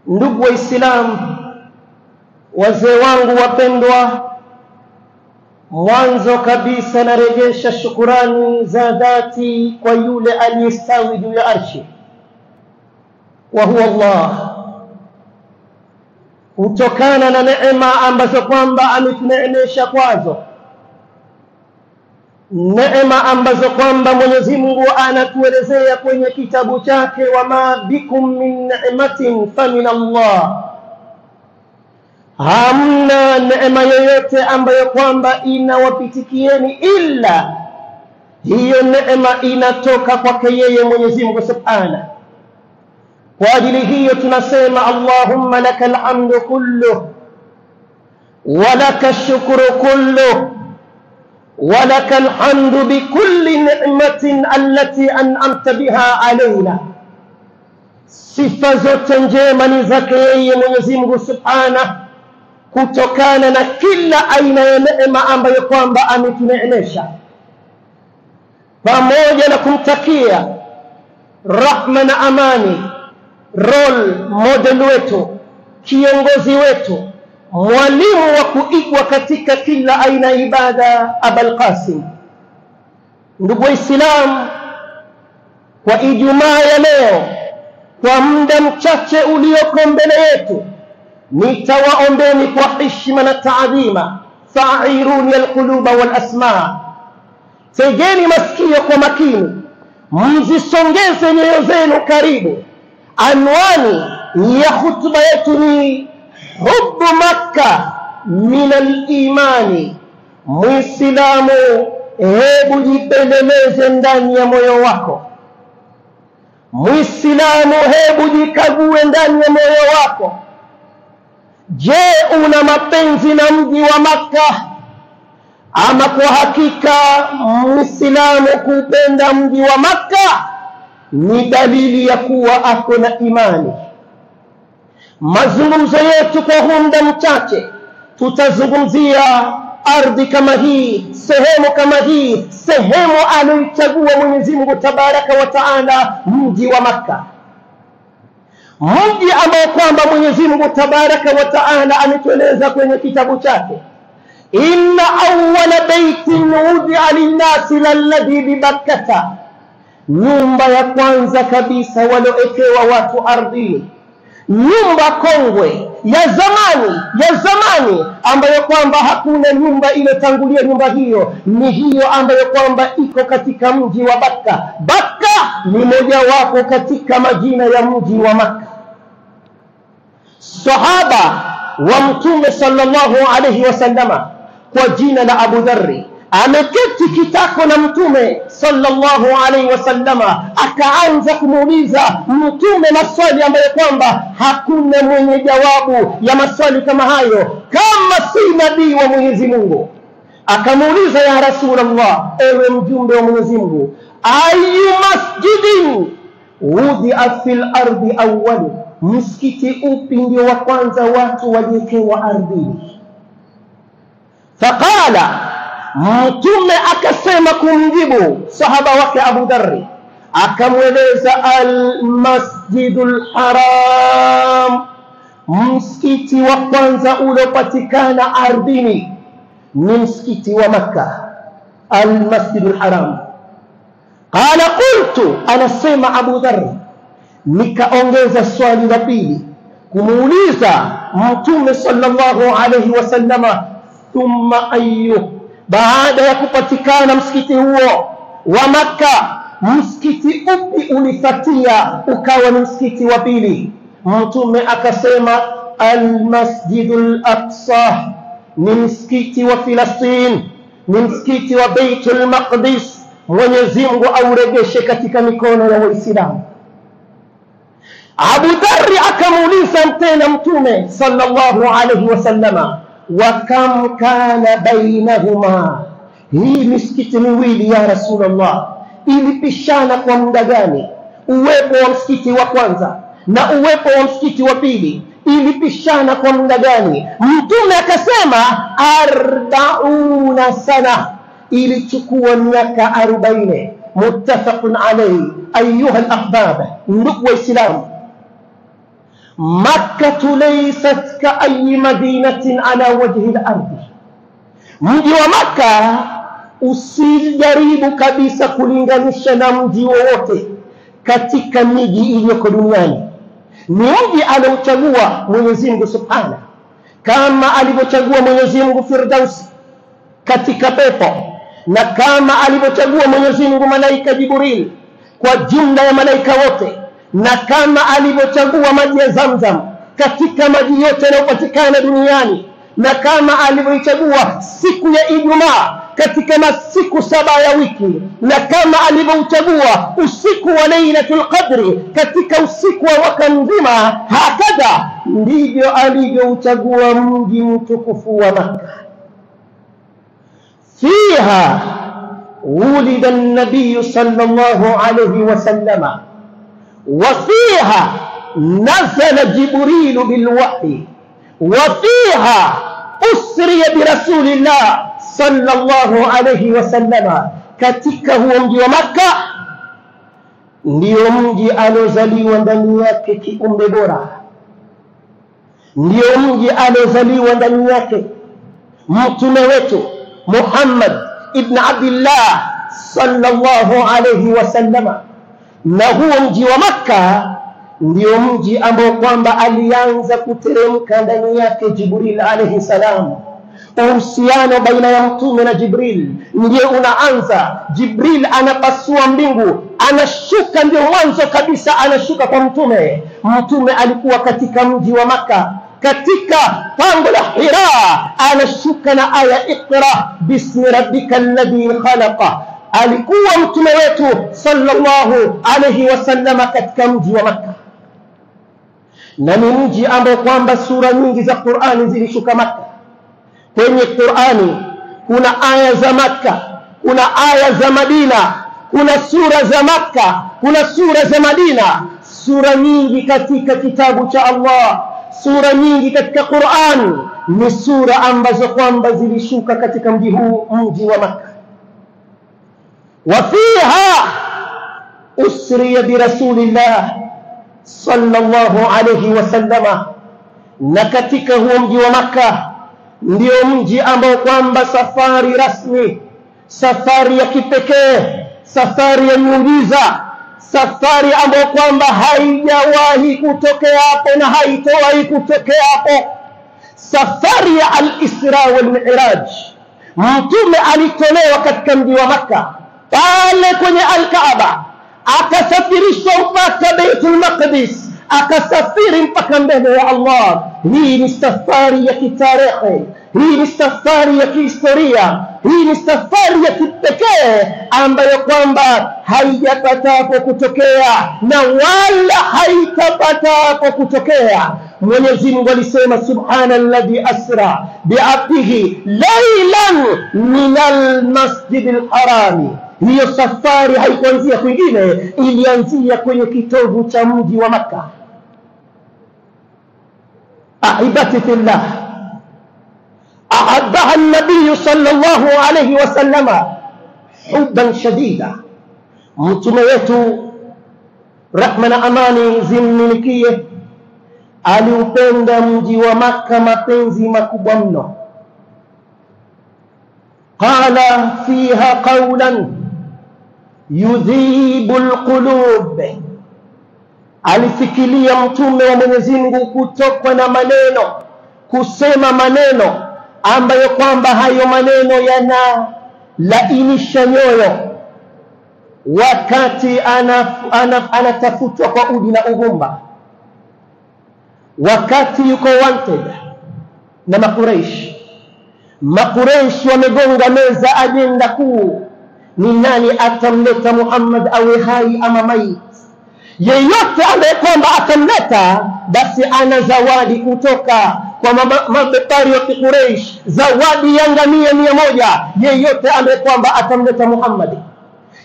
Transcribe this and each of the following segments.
Ndugu Waislamu, wazee wangu wapendwa, mwanzo kabisa narejesha shukurani za dhati kwa yule aliyestawi juu ya arshi, wa huwa Allah, kutokana na neema ambazo kwamba ametuneemesha kwazo, neema ambazo kwamba Mwenyezi Mungu anatuelezea kwenye kitabu chake, wama bikum min ni'matin famin Allah. Hamna neema yoyote ambayo kwamba inawapitikieni illa hiyo neema inatoka kwake yeye Mwenyezi Mungu Subhanahu. Kwa ajili hiyo tunasema Allahumma lakal hamdu kullu wa lakal shukru kullu wa lakal hamdu bikulli ni'matin allati an'amta biha alayna. Sifa zote njema ni zake yeye Mwenyezi Mungu Subhanahu, kutokana na kila aina ya neema ambayo kwamba ametuneemesha, pamoja na kumtakia rahma na amani role model wetu, kiongozi wetu, mwalimu wa kuigwa katika kila aina ibada, Abul Qasim. Ndugu Waislamu, kwa Ijumaa ya leo, kwa muda mchache ulioko mbele yetu, nitawaombeni kwa heshima na taadhima, fa'iruni alquluba wal asma. Tegeni masikio kwa makini, mzisongeze nyoyo zenu karibu. Anwani ya hutuba yetu ni hubbu Makkah min al-imani. Muislamu, hebu jipeleleze ndani ya moyo wako. Muislamu, hebu jikague ndani ya moyo wako. Je, una mapenzi na mji wa Makkah? Ama kwa hakika Muislamu kupenda mji wa Makkah ni dalili ya kuwa ako na imani. Mazungumzo yetu kwa muda mchache tutazungumzia ardhi kama hii, sehemu kama hii, sehemu aliyochagua Mwenyezi Mungu Tabaraka wa Taala, mji wa Makkah. Mji ambao kwamba Mwenyezi Mungu Tabaraka wa Taala ametueleza kwenye kitabu chake, inna awwala baytin wudi'a lin-nasi lalladhi bi Bakkah, nyumba ya kwanza kabisa walioekewa watu ardhini, nyumba kongwe ya zamani ambayo kwamba hakuna nyumba iliyotangulia nyumba hiyo, ni hiyo ambayo kwamba iko katika mji wa Bakkah. Bakkah ni moja wapo katika majina ya mji wa Makkah. Sahaba wa Mtume sallallahu alayhi wasallama kwa jina la Abu Dharr ameketi kitako na Mtume sallallahu alayhi wasallama, akaanza kumuuliza Mtume maswali ambayo kwamba hakuna mwenye jawabu ya maswali kama hayo kama si nabii wa Mwenyezi Mungu. Akamuuliza, ya Rasulullah, ewe mjumbe wa Mwenyezi Mungu, ayu masjidin wudi'a fil ardi awwal, msikiti upi ndio wa kwanza watu waliokewa ardhini? Faqala, Mtume akasema kumjibu sahaba wake Abu Dharr, akamweleza al-Masjidul Haram, msikiti wa kwanza uliopatikana ardhini ni msikiti wa Makkah, al-Masjidul Haram. Qala qultu, anasema Abu Dharr, nikaongeza swali la pili kumuuliza Mtume sallallahu alayhi wasallama, thumma ayyu, baada ya kupatikana msikiti huo wa Makkah, msikiti upi ulifuatia ukawa ni msikiti wa pili? Mtume akasema al-Masjidul Aqsa, ni msikiti wa Palestina, ni msikiti wa Baitul Maqdis. Mwenyezi Mungu aurejeshe katika mikono ya Waislamu. Abu Dharr akamuuliza tena Mtume sallallahu alayhi wasallama, wa kam kana bainahuma, hii misikiti miwili ya Rasulullah ilipishana kwa muda gani? Uwepo wa msikiti wa kwanza na uwepo wa msikiti wa pili ilipishana kwa muda gani? Mtume akasema 40 sana, ilichukua miaka 40. Muttafaqun alayhi ayuha al-ahbab. Ndugu Waislamu, Makkah laysat ka ayi madinatin ala wajhi al-ardi. Mji wa Makkah usijaribu kabisa kulinganisha na mji wowote katika miji iliyoko duniani. Ni mji aliochagua Mwenyezi Mungu Subhanahu, kama alivyochagua Mwenyezi Mungu Firdaus katika pepo, na kama alivyochagua Mwenyezi Mungu malaika Jibril kwa jumla ya malaika wote, na kama alivyochagua maji ya Zamzam katika maji yote yanayopatikana duniani, na kama alivyochagua siku ya Ijumaa katika masiku 7 ya wiki, na kama alivyochagua usiku wa Lailatul Qadri katika usiku wa mwaka mzima, hakadha ndivyo alivyochagua mji mtukufu wa Makkah. Fiha wulida an-nabiy sallallahu alayhi wasallam, wa fiha nazala Jibril bilwahyi, wa fiha usriya birasulillah sallallahu alayhi wasallam. Katika huo mji wa Makkah ndio mji aliozaliwa ndani yake kiumbe bora, ndio mji aliozaliwa ndani yake mtume wetu Muhammad ibn Abdullah sallallahu alayhi wasallam. Na huo mji wa Makkah ndio mji ambao kwamba alianza kuteremka ndani yake Jibril alayhi salam. Uhusiano baina ya mtume na Jibril ndio unaanza. Jibril anapasua mbingu, anashuka, ndio mwanzo kabisa anashuka kwa mtume. Mtume alikuwa katika mji wa Makkah, katika pango la Hira, anashuka na aya Iqra bismi rabbikal ladhi khalaqa. Alikuwa mtume wetu sallallahu alayhi wasallam katika mji wa Makkah, na ni mji ambao kwamba sura nyingi za Qur'ani zilishuka Makkah. Kwenye Qur'ani kuna aya za Makkah, kuna aya za Madina, kuna sura za Makkah, kuna sura za Madina. Sura nyingi katika kitabu cha Allah, sura nyingi katika Qur'an ni sura ambazo kwamba zilishuka katika mji huu, mji wa Makkah. Wa fiha usriya bi rasulillah sallallahu alayhi wasallam. Na katika huo mji wa Makkah ndio mji ambao kwamba safari rasmi, safari ya kipekee, safari ya muujiza, safari ambayo kwamba haijawahi kutokea hapo na haitowahi kutokea hapo, safari ya al-Isra wal Mi'raj. Mtume alitolewa katika mji wa Makkah pale kwenye al-Kaaba, akasafirishwa mpaka Baitul Maqdis, akasafiri mpaka mbele ya Allah. Hii ni safari ya kitarehe, hii ni safari ya kihistoria, hii ni safari ya kipekee ambayo kwamba haijapatapo kutokea na wala haitapatapo kutokea. Mwenyezi Mungu alisema subhanalladhi asra bi'abdihi laylan minal masjidil harami. Hiyo safari haikuanzia kwingine, ilianzia kwenye kitovu cha mji wa Makkah. Ahibati fillah, ahabbaha an-nabiy sallallahu alayhi wasallam hubban shadida. Mtume wetu rahma na amani zimmilikie aliupenda mji wa Makkah mapenzi makubwa mno. Qala fiha qawlan yudhibul qulub. Alifikiria mtume wa Mwenyezi Mungu kutokwa na maneno, kusema maneno ambayo kwamba hayo maneno yana lainisha nyoyo wakati anatafutwa kwa udi na ugumba, wakati yuko wanted na Makuraish wamegonga meza, ajenda kuu ni nani atamleta Muhammad awe hai ama maiti. Yeyote ambaye kwamba atamleta basi ana zawadi kutoka kwa mabepari wa Quraysh, zawadi ya ngamia 100. Yeyote ambaye kwamba atamleta Muhammad,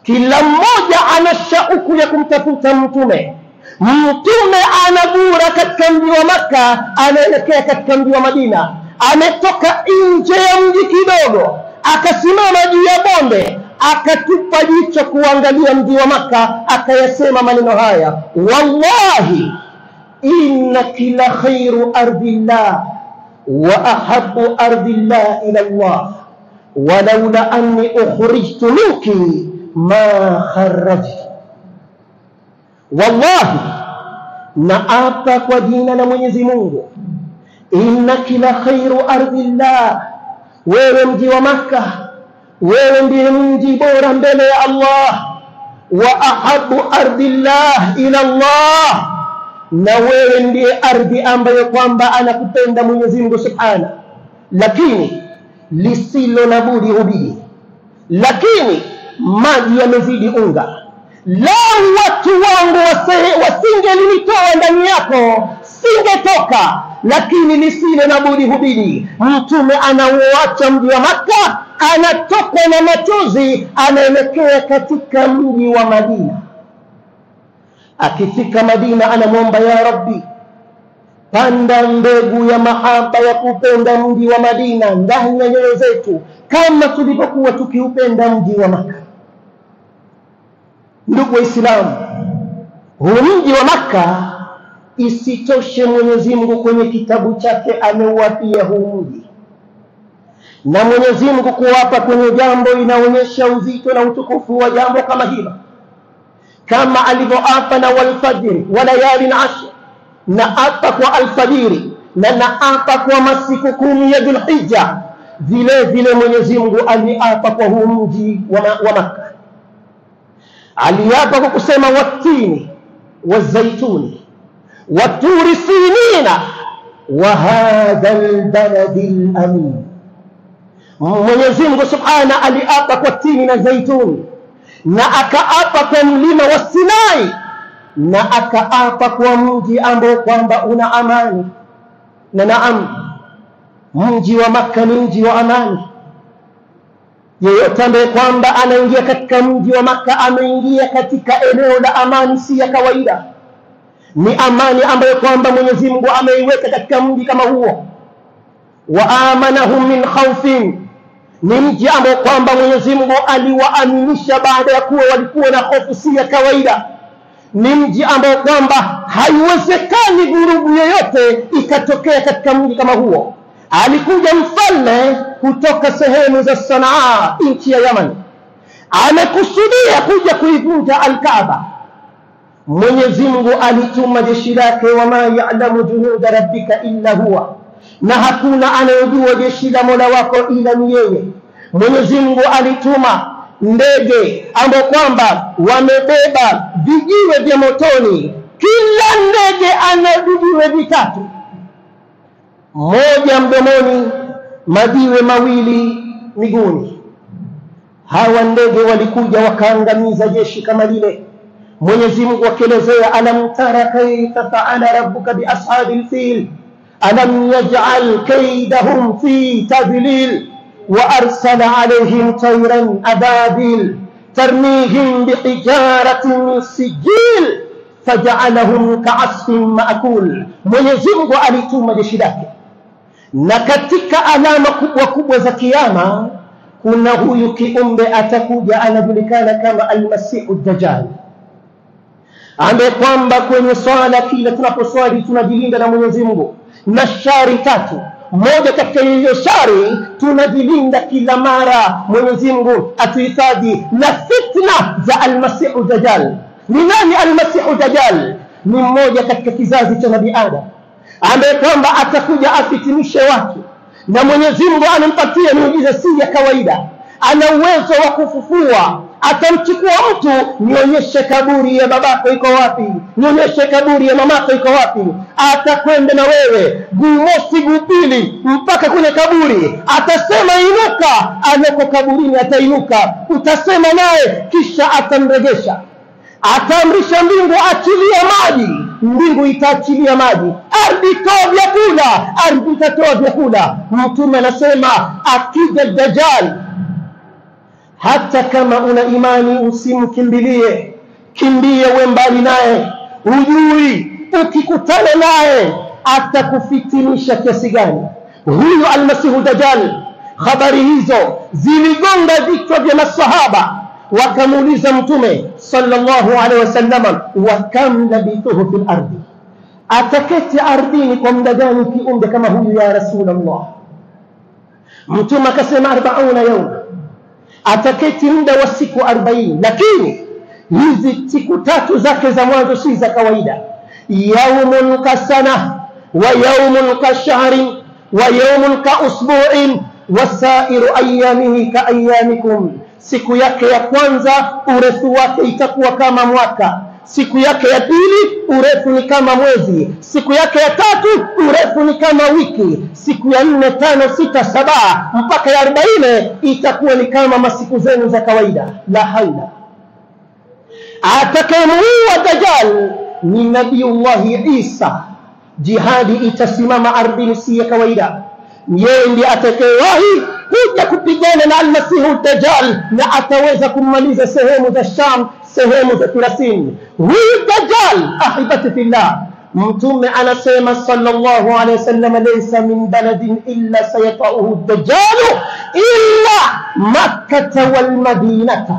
kila mmoja ana shauku ya kumtafuta mtume. Mtume anabura katika mji wa Makkah, anaelekea katika mji wa Madina. Ametoka nje ya mji kidogo, akasimama juu ya bonde, akatupa jicho kuangalia mji wa Makkah, akayasema maneno haya: wallahi إنك لخير أرض الله وأحب أرض الله إلى الله ولولا أني أخرجت منك ما خرجت. Wallahi, naapa kwa jina la Mwenyezi Mungu, innaki la khairu ardillah, wewe mji wa Makka, wewe ndiye mji bora mbele ya Allah, wa ahabu ardillah ila Allah, na wewe ndiye ardhi ambayo kwamba anakupenda Mwenyezi Mungu subhana. Lakini lisilo na budi hubidi, lakini maji yamezidi unga. Lau watu wangu wasingelinitoa ndani yako singetoka, lakini lisilo na budi hubidi. Mtume anauacha mji wa Makka, anatoka na machozi, anaelekea katika mji wa Madina. Akifika Madina anamwomba, ya Rabbi, panda mbegu ya mahaba ya kupenda mji wa Madina ndani ya nyoyo zetu kama tulipokuwa tukiupenda mji wa Makka. Ndugu Waislamu, huu mji wa Makka, isitoshe Mwenyezi Mungu kwenye kitabu chake ameuapia huu mji, na Mwenyezi Mungu kuwapa kwenye jambo inaonyesha uzito na utukufu wa jambo kama hilo, kama alivyoapa na walfajiri wa layalin ashr, na apa kwa alfajiri na apa kwa masiku 10 ya Dhulhijja. Vile vile Mwenyezi Mungu aliapa kwa huu mji wa Makka. Aliapa kwa kusema watini wazaituni waturi sinina wa hadha albaladi alamin. Mwenyezi Mungu subhana aliapa kwa tini na zaituni, na akaapa kwa mlima wa Sinai, na akaapa kwa mji ambao kwamba una amani. Na naam, mji wa Makka ni mji wa amani. Yeyote ambaye kwamba anaingia katika mji wa Makka ameingia katika eneo la amani, si ya kawaida. Ni amani ambayo kwamba Mwenyezi Mungu ameiweka katika mji kama huo. Wa amanahum min khawfin, ni mji ambao kwamba Mwenyezi Mungu aliwaaminisha baada ya kuwa walikuwa na hofu si ya kawaida. Ni mji ambao kwamba haiwezekani vurugu yoyote ikatokea katika mji kama huo. Alikuja mfalme kutoka sehemu za Sanaa, nchi ya Yaman, amekusudia kuja kuivunja Al-Kaaba. Mwenyezi Mungu alituma jeshi lake, wama ya'lamu junuda rabbika illa huwa, na hakuna anayejua jeshi la Mola wako ila ni yeye. Mwenyezi Mungu alituma ndege ambao kwamba wamebeba vijiwe vya motoni. Kila ndege ana vijiwe vitatu, moja mdomoni, majiwe mawili miguuni. Hawa ndege walikuja wakaangamiza jeshi kama lile. Mwenyezi Mungu akielezea, alam tara kayfa fa'ala rabbuka bi ashabil fil alam yaj'al kaydahum fi tadlil wa arsala alayhim tayran ababil tarmihim bihijaratin min sijil faj'alahum ka'asfin ma'kul. Mwenyezi Mungu alituma jeshi lake, na katika alama kubwa kubwa za kiyama kuna huyu kiumbe atakuja, anajulikana kama Al-Masihu Dajjal, ambaye kwamba kwenye swala kila tunaposwali tunajilinda na Mwenyezi Mungu na shari tatu. Moja katika hiyo shari tunajilinda kila mara, Mwenyezi Mungu atuhifadhi na fitna za Al-Masihu Dajjal. Ni nani Al-Masihu Dajjal? Ni mmoja katika kizazi cha Nabii Adam, ambaye kwamba atakuja afitinishe watu, na Mwenyezi Mungu anampatia miujiza si ya kawaida. Ana uwezo wa kufufua. Atamchukua mtu, nionyeshe kaburi ya babako iko wapi, nionyeshe kaburi ya mamako iko wapi. Atakwenda na wewe guu mosi guu pili mpaka kwenye kaburi, atasema inuka, aliyeko kaburini atainuka, utasema naye, kisha atamregesha. Ataamrisha mbingu achilia maji, mbingu itaachilia maji. Ardhi toa vyakula, ardhi itatoa vyakula. Mtume anasema akija Dajjal, hata kama una imani usimkimbilie, kimbie we mbali naye. Hujui ukikutana naye atakufitinisha kiasi gani. Huyu Al-Masihu Dajjal, habari hizo ziligonga vichwa vya masahaba. Wakamuuliza Mtume sallallahu alaihi wasallam, wa kam labithuhu fil ardi, ataketi ardhini kwa muda gani kiumbe kama huyu ya Rasulullah? Mtume akasema 40 yawma, ataketi muda wa siku 40. Lakini hizi siku 3 zake za mwanzo si za kawaida. Yawmun kasana wa yawmun kashahrin wa yawmun ka usbu'in wasairu ayamihi ka ayamikum. Siku yake ya kwanza urefu wake itakuwa kama mwaka, siku yake ya pili urefu ni kama mwezi, siku yake ya tatu urefu ni kama wiki, siku ya 4, 5, 6, 7 mpaka ya 40 itakuwa ni kama masiku zenu za kawaida. La haula. Atakayemuua Dajjal ni Nabiullahi Isa. Jihadi itasimama ardhini si ya kawaida. Yeye ndiye atakayewahi kuja kupigana na Almasihu Dajjal na ataweza kumaliza sehemu za Sham, sehemu za Filastin. Huyu Dajjal ahibati fillah, Mtume anasema sallallahu alayhi wasallam, laysa min baladin illa sayata'uhu Dajjal illa Makkah wal Madinata.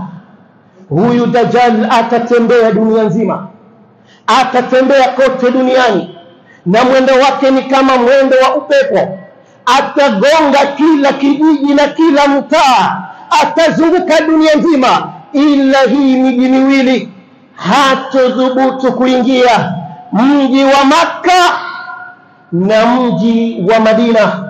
Huyu Dajjal atatembea dunia nzima, atatembea kote duniani, na mwendo wake ni kama mwendo wa upepo. Atagonga kila kijiji na kila mtaa, atazunguka dunia nzima, ila hii miji miwili hatodhubutu kuingia: mji wa Makka na mji wa Madina.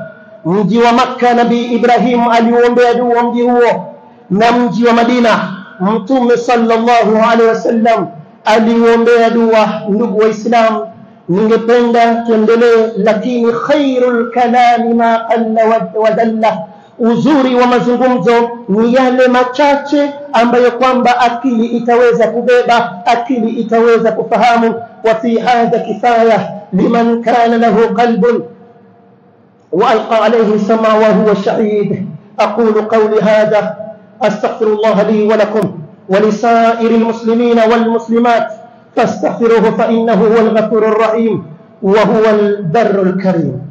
Mji wa Makka Nabii Ibrahim aliuombea dua mji huo, na mji wa Madina Mtume sallallahu alaihi wasallam aliuombea dua. Ndugu Waislamu, ningependa tuendelee, lakini khairul kalami ma qalla wa dalla. Uzuri wa mazungumzo ni yale machache ambayo kwamba akili itaweza kubeba, akili itaweza kufahamu. Wa fi hadha kifaya liman kana lahu qalbun wa alqa alayhi sama wa huwa shahid. aqulu qawli hadha astaghfirullah li wa lakum wa lisairil muslimina wal muslimat فاستغفروه فإنه هو الغفور الرحيم وهو البر الكريم.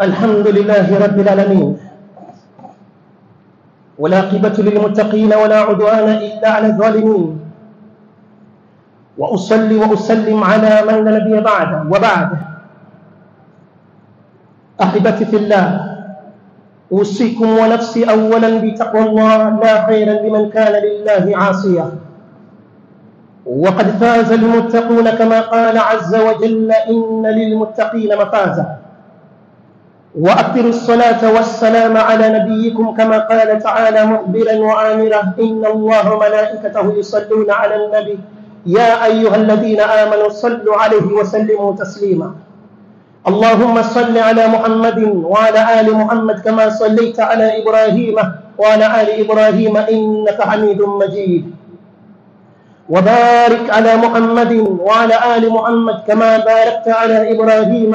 الحمد لله رب العالمين، والعاقبة للمتقين ولا عدوان إلا على الظالمين، وأصلي وأسلم على من لا نبي بعده. وبعد، أحبتي في الله، أوصيكم ونفسي أولا بتقوى الله، لا خير لمن كان لله عاصيا. وقد فاز المتقون كما قال عز وجل: إن للمتقين مفازا. وأكثروا الصلاة والسلام على نبيكم كما قال تعالى مخبرا وآمرا: إن الله وملائكته يصلون على النبي يا أيها الذين آمنوا صلوا عليه وسلموا تسليما. اللهم صل على محمد وعلى آل محمد كما صليت على إبراهيم وعلى آل إبراهيم إنك حميد مجيد. وبارك على محمد وعلى آل محمد كما باركت على إبراهيم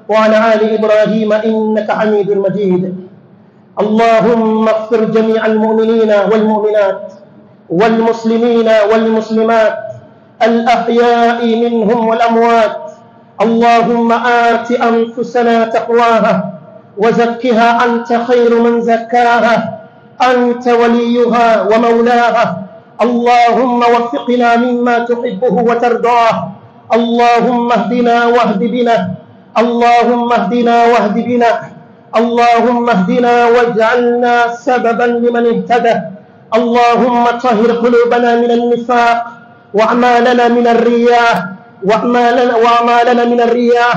وعلى آل إبراهيم إنك حميد مجيد. اللهم اغفر جميع المؤمنين والمؤمنات والمسلمين والمسلمات الأحياء منهم والأموات. اللهم آت أنفسنا تقواها وزكها أنت خير من زكاها، أنت وليها ومولاها. اللهم وفقنا مما تحبه وترضاه. اللهم اهدنا واهد بنا، اللهم اهدنا واهد بنا، اللهم اهدنا واجعلنا سببا لمن اهتدى. اللهم طهر قلوبنا من النفاق وأعمالنا من الرياء وأعمالنا من الرياء.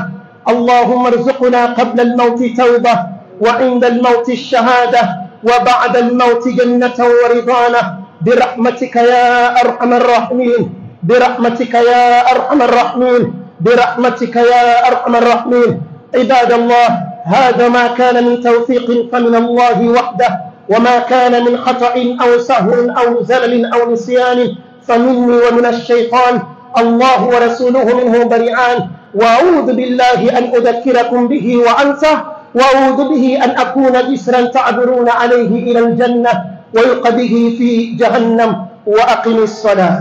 اللهم ارزقنا قبل الموت توبة، وعند الموت الشهادة، وبعد الموت جنة ورضوانة، برحمتك يا أرحم الراحمين، برحمتك يا أرحم الراحمين، برحمتك يا أرحم الراحمين. عباد الله، هذا ما كان من توفيق فمن الله وحده، وما كان من خطأ أو سهو أو زلل أو نسيان فمني ومن الشيطان. الله ورسوله منه بريئان، وأعوذ بالله أن أذكركم به وأنسى، وأعوذ به أن أكون جسرا تعبرون عليه إلى الجنة ويلقى به في جهنم وأقم الصلاة.